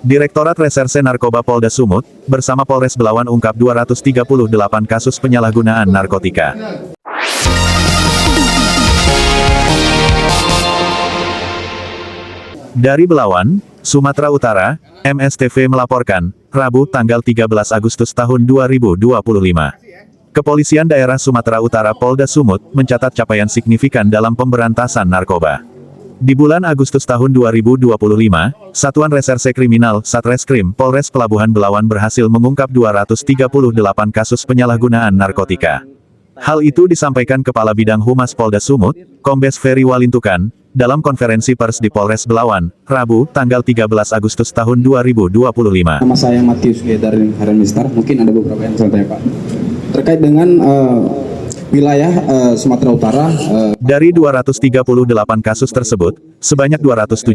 Direktorat Reserse Narkoba Polda Sumut, bersama Polres Belawan ungkap 238 kasus penyalahgunaan narkotika. Dari Belawan, Sumatera Utara, MSTV melaporkan, Rabu tanggal 13 Agustus tahun 2025. Kepolisian Daerah Sumatera Utara Polda Sumut mencatat capaian signifikan dalam pemberantasan narkoba. Di bulan Agustus tahun 2025, Satuan Reserse Kriminal Satreskrim Polres Pelabuhan Belawan berhasil mengungkap 238 kasus penyalahgunaan narkotika. Hal itu disampaikan Kepala Bidang Humas Polda Sumut, Kombes Ferry Walintukan, dalam konferensi pers di Polres Belawan, Rabu, tanggal 13 Agustus tahun 2025. Nama saya Matius dari Harian Mistar, mungkin ada beberapa yang saya tanya Pak. Terkait dengan wilayah Sumatera Utara. Dari 238 kasus tersebut, sebanyak 279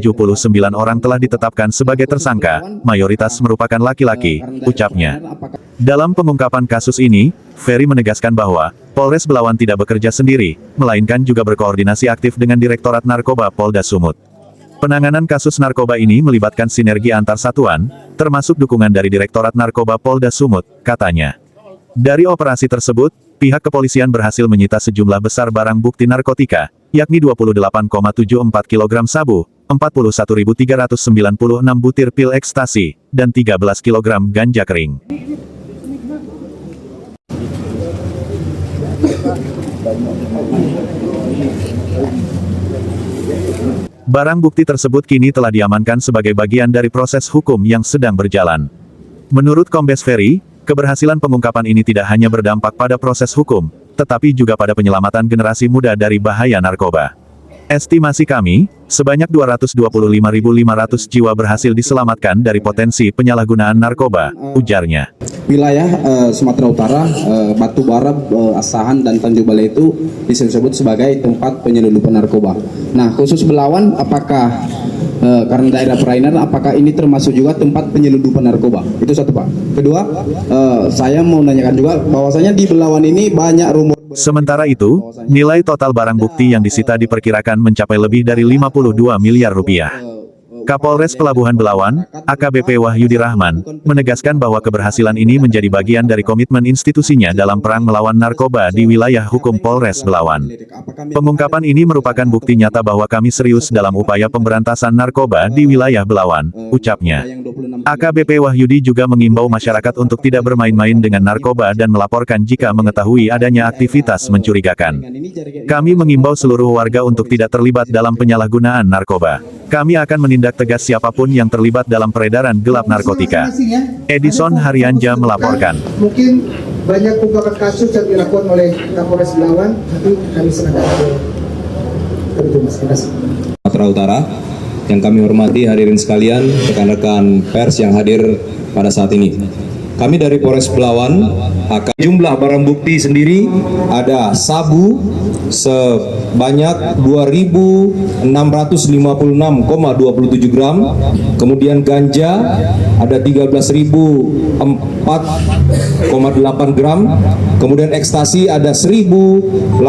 orang telah ditetapkan sebagai tersangka, mayoritas merupakan laki-laki, ucapnya. Dalam pengungkapan kasus ini, Ferry menegaskan bahwa, Polres Belawan tidak bekerja sendiri, melainkan juga berkoordinasi aktif dengan Direktorat Narkoba Polda Sumut. Penanganan kasus narkoba ini melibatkan sinergi antar satuan, termasuk dukungan dari Direktorat Narkoba Polda Sumut, katanya. Dari operasi tersebut, pihak kepolisian berhasil menyita sejumlah besar barang bukti narkotika, yakni 28,74 kg sabu, 41.396 butir pil ekstasi, dan 13 kg ganja kering. Barang bukti tersebut kini telah diamankan sebagai bagian dari proses hukum yang sedang berjalan. Menurut Kombes Ferry, keberhasilan pengungkapan ini tidak hanya berdampak pada proses hukum, tetapi juga pada penyelamatan generasi muda dari bahaya narkoba. Estimasi kami, sebanyak 225.500 jiwa berhasil diselamatkan dari potensi penyalahgunaan narkoba, ujarnya. Wilayah Sumatera Utara, Batubara, Asahan, dan Tanjung Balai itu disebut sebagai tempat penyelundupan narkoba. Nah, khusus Belawan, apakah karena daerah perairan, apakah ini termasuk juga tempat penyelundupan narkoba? Itu satu Pak. Kedua, saya mau nanyakan juga bahwasanya di Belawan ini banyak rumor. Sementara itu, nilai total barang bukti yang disita diperkirakan mencapai lebih dari 52 miliar rupiah. Kapolres Pelabuhan Belawan, AKBP Wahyudi Rahman, menegaskan bahwa keberhasilan ini menjadi bagian dari komitmen institusinya dalam perang melawan narkoba di wilayah hukum Polres Belawan. Pengungkapan ini merupakan bukti nyata bahwa kami serius dalam upaya pemberantasan narkoba di wilayah Belawan, ucapnya. AKBP Wahyudi juga mengimbau masyarakat untuk tidak bermain-main dengan narkoba dan melaporkan jika mengetahui adanya aktivitas mencurigakan. Kami mengimbau seluruh warga untuk tidak terlibat dalam penyalahgunaan narkoba. Kami akan menindak tegas siapapun yang terlibat dalam peredaran gelap narkotika. Edison Haryanja melaporkan. Mungkin banyak pengungkapan kasus yang dilakukan oleh Kapolres Belawan, tapi kami serahkan ke Sumatera Utara, yang kami hormati hadirin sekalian, rekan-rekan pers yang hadir pada saat ini. Kami dari Polres Belawan akan jumlah barang bukti sendiri ada sabu sebanyak 2.656,27 gram, kemudian ganja ada 13.004,8 gram, kemudian ekstasi ada 1.896.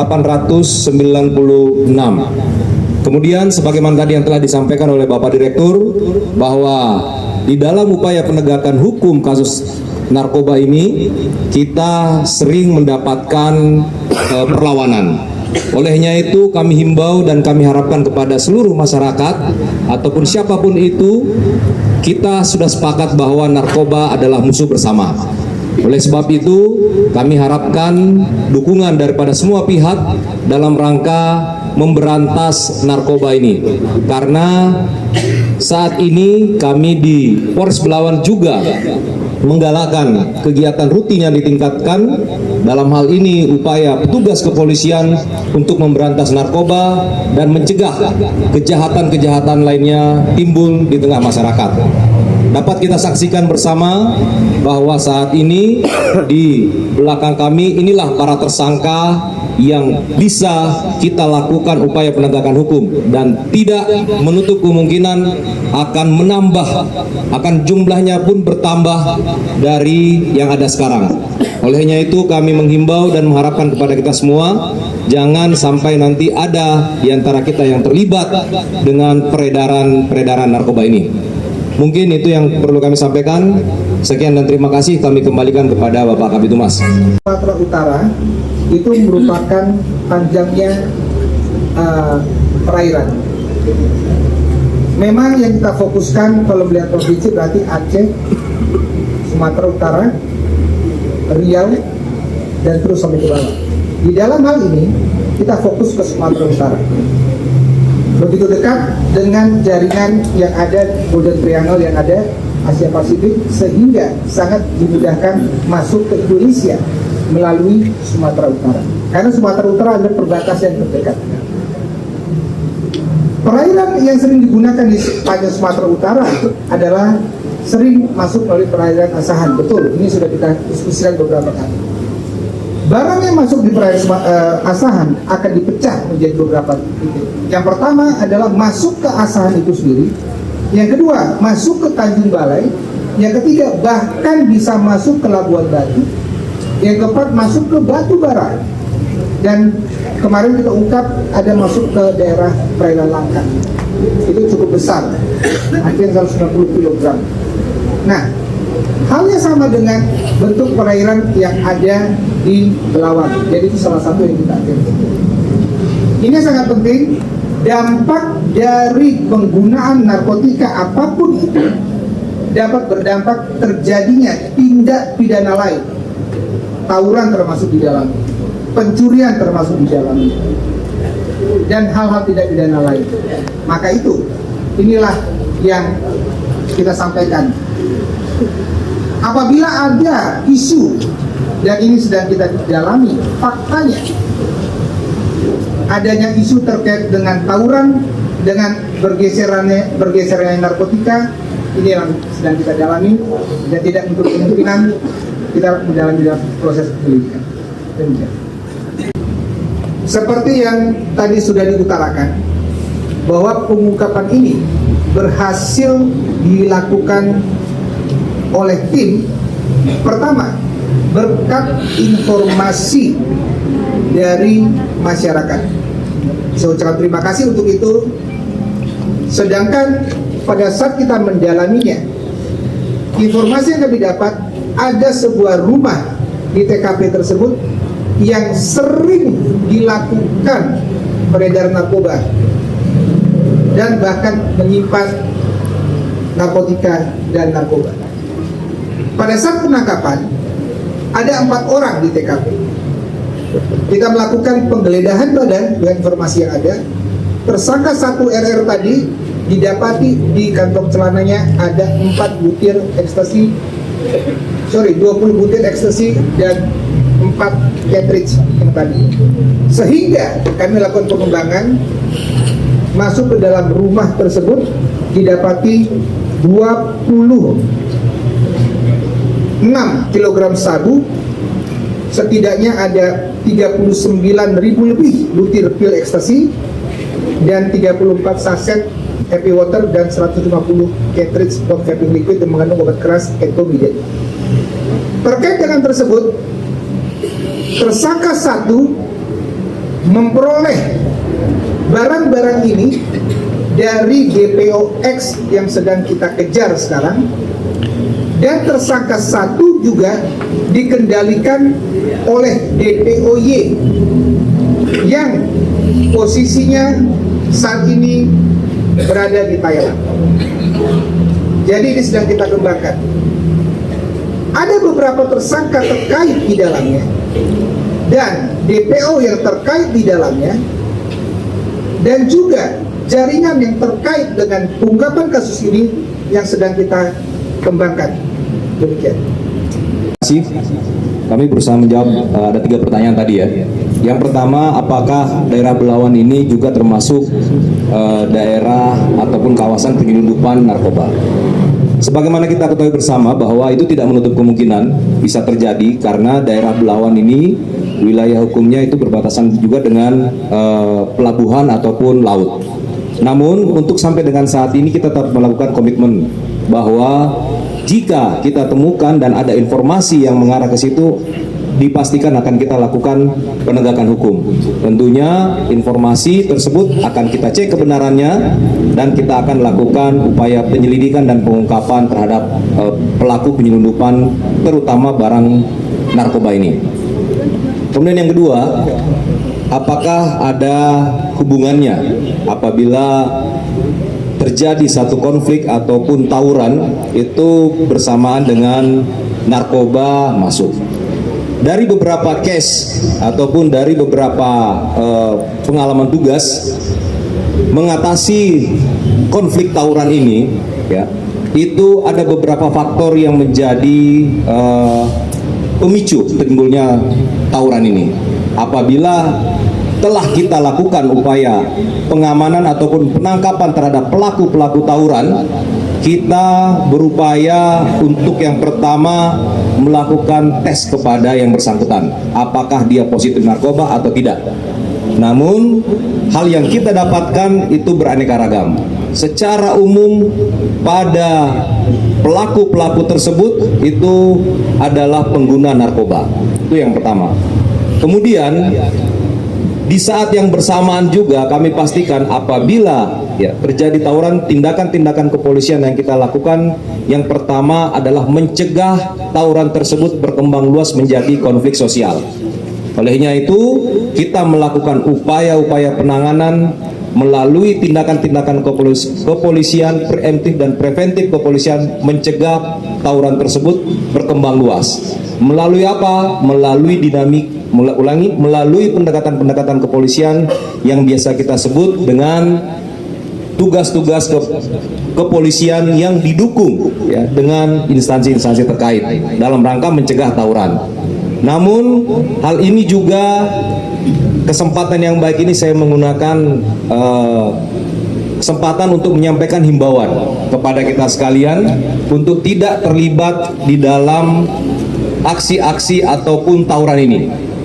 Kemudian sebagaimana tadi yang telah disampaikan oleh Bapak Direktur bahwa di dalam upaya penegakan hukum kasus narkoba ini kita sering mendapatkan perlawanan. Olehnya itu kami himbau dan kami harapkan kepada seluruh masyarakat ataupun siapapun itu, kita sudah sepakat bahwa narkoba adalah musuh bersama. Oleh sebab itu kami harapkan dukungan daripada semua pihak dalam rangka memberantas narkoba ini, karena saat ini kami di Polres Belawan juga menggalakkan kegiatan rutin yang ditingkatkan dalam hal ini upaya petugas kepolisian untuk memberantas narkoba dan mencegah kejahatan-kejahatan lainnya timbul di tengah masyarakat. Dapat kita saksikan bersama bahwa saat ini di belakang kami inilah para tersangka yang bisa kita lakukan upaya penegakan hukum dan tidak menutup kemungkinan akan menambah, akan jumlahnya pun bertambah dari yang ada sekarang. Olehnya itu kami menghimbau dan mengharapkan kepada kita semua, jangan sampai nanti ada di antara kita yang terlibat dengan peredaran narkoba ini. Mungkin itu yang perlu kami sampaikan. Sekian dan terima kasih. Kami kembalikan kepada Bapak Kabid Humas. Sumatera Utara itu merupakan panjangnya perairan. Memang yang kita fokuskan kalau melihat provinsi berarti Aceh, Sumatera Utara, Riau, dan terus sampai ke bawah. Di dalam hal ini kita fokus ke Sumatera Utara. Begitu dekat dengan jaringan yang ada, Golden Triangle yang ada, Asia Pasifik, sehingga sangat dimudahkan masuk ke Indonesia melalui Sumatera Utara. Karena Sumatera Utara adalah perbatasan yang terdekat. Perairan yang sering digunakan di sepanjang Sumatera Utara adalah sering masuk melalui perairan Asahan. Betul, ini sudah kita diskusikan beberapa kali. Barang yang masuk di perairan Asahan akan dipecah menjadi beberapa titik. Yang pertama adalah masuk ke Asahan itu sendiri. Yang kedua, masuk ke Tanjung Balai. Yang ketiga, bahkan bisa masuk ke Labuan Batu. Yang keempat, masuk ke Batu Bara. Dan kemarin kita ungkap ada masuk ke daerah perairan Langkat. Itu cukup besar, hampir 190 kg. Nah, halnya sama dengan bentuk perairan yang ada di Belawan. Jadi itu salah satu yang kita ambil. Ini sangat penting. Dampak dari penggunaan narkotika apapun itu dapat berdampak terjadinya tindak pidana lain. Tawuran termasuk di dalam, pencurian termasuk di dalam, dan hal-hal tidak pidana lain. Maka inilah yang kita sampaikan. Apabila ada isu, dan ini sedang kita dalami, faktanya adanya isu terkait dengan tawuran, dengan bergeserannya narkotika, ini yang sedang kita dalami, dan tidak untuk kemungkinan kita menjalani dalam proses penyelidikan. Seperti yang tadi sudah diutarakan, bahwa pengungkapan ini berhasil dilakukan oleh tim. Pertama, berkat informasi dari masyarakat. Saya ucapkan terima kasih untuk itu. Sedangkan pada saat kita mendalaminya, informasi yang kami dapat, ada sebuah rumah di TKP tersebut yang sering dilakukan peredaran narkoba dan bahkan menyimpan narkotika dan narkoba. Pada saat penangkapan, ada 4 orang di TKP. Kita melakukan penggeledahan badan dengan informasi yang ada. Tersangka 1 RR tadi didapati di kantong celananya ada 20 butir ekstasi dan 4 cartridge yang tadi. Sehingga kami lakukan pengembangan, masuk ke dalam rumah tersebut didapati 26 kg sabu, setidaknya ada 39.000 lebih butir pil ekstasi, dan 34 saset happy water dan 150 cartridge of vaping liquid yang mengandung obat keras etomidet. Terkait dengan tersebut, tersangka 1 memperoleh barang-barang ini dari DPO X yang sedang kita kejar sekarang, dan tersangka 1 juga dikendalikan oleh DPO Y yang posisinya saat ini berada di Thailand. Jadi ini sedang kita kembangkan. Ada beberapa tersangka terkait di dalamnya dan DPO yang terkait di dalamnya, dan juga jaringan yang terkait dengan pengungkapan kasus ini yang sedang kita kembangkan. Demikian. Kami berusaha menjawab ada 3 pertanyaan tadi ya. Yang pertama, apakah daerah Belawan ini juga termasuk daerah ataupun kawasan penyelundupan narkoba? Sebagaimana kita ketahui bersama bahwa itu tidak menutup kemungkinan bisa terjadi karena daerah Belawan ini wilayah hukumnya itu berbatasan juga dengan pelabuhan ataupun laut. Namun untuk sampai dengan saat ini kita tetap melakukan komitmen bahwa jika kita temukan dan ada informasi yang mengarah ke situ, dipastikan akan kita lakukan penegakan hukum. Tentunya informasi tersebut akan kita cek kebenarannya dan kita akan lakukan upaya penyelidikan dan pengungkapan terhadap pelaku penyelundupan terutama barang narkoba ini. Kemudian yang kedua, apakah ada hubungannya apabila terjadi satu konflik ataupun tawuran itu bersamaan dengan narkoba masuk? Dari beberapa case ataupun dari beberapa pengalaman tugas mengatasi konflik tawuran ini, ya, itu ada beberapa faktor yang menjadi pemicu timbulnya tawuran ini. Apabila telah kita lakukan upaya pengamanan ataupun penangkapan terhadap pelaku-pelaku tawuran, kita berupaya untuk yang pertama melakukan tes kepada yang bersangkutan, apakah dia positif narkoba atau tidak. Namun hal yang kita dapatkan itu beraneka ragam. Secara umum pada pelaku-pelaku tersebut itu adalah pengguna narkoba. Itu yang pertama. Kemudian di saat yang bersamaan juga kami pastikan apabila ya terjadi tawuran, tindakan-tindakan kepolisian yang kita lakukan yang pertama adalah mencegah tawuran tersebut berkembang luas menjadi konflik sosial. Olehnya itu kita melakukan upaya-upaya penanganan melalui tindakan-tindakan kepolisian preemptif dan preventif kepolisian mencegah tawuran tersebut berkembang luas. Melalui apa? Melalui melalui pendekatan-pendekatan kepolisian yang biasa kita sebut dengan tugas-tugas kepolisian yang didukung ya dengan instansi-instansi terkait dalam rangka mencegah tawuran. Namun hal ini juga kesempatan yang baik ini saya menggunakan kesempatan untuk menyampaikan himbauan kepada kita sekalian untuk tidak terlibat di dalam aksi-aksi ataupun tawuran ini,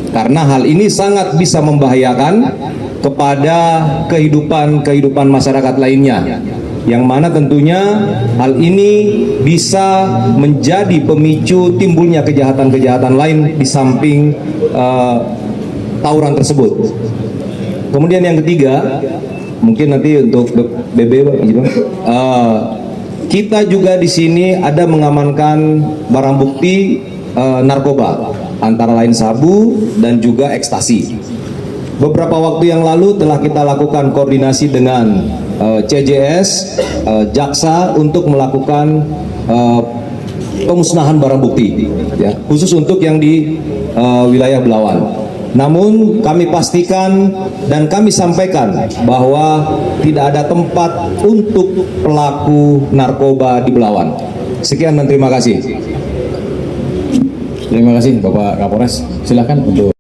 karena hal ini sangat bisa membahayakan kepada kehidupan masyarakat lainnya, yang mana tentunya hal ini bisa menjadi pemicu timbulnya kejahatan-kejahatan lain di samping tawuran tersebut. Kemudian yang ketiga, mungkin nanti untuk BB kita juga di sini ada mengamankan barang bukti narkoba, antara lain sabu dan juga ekstasi. Beberapa waktu yang lalu telah kita lakukan koordinasi dengan CJS, Jaksa untuk melakukan pemusnahan barang bukti, ya, khusus untuk yang di wilayah Belawan. Namun kami pastikan dan kami sampaikan bahwa tidak ada tempat untuk pelaku narkoba di Belawan. Sekian dan terima kasih. Terima kasih Bapak Kapolres. Silakan untuk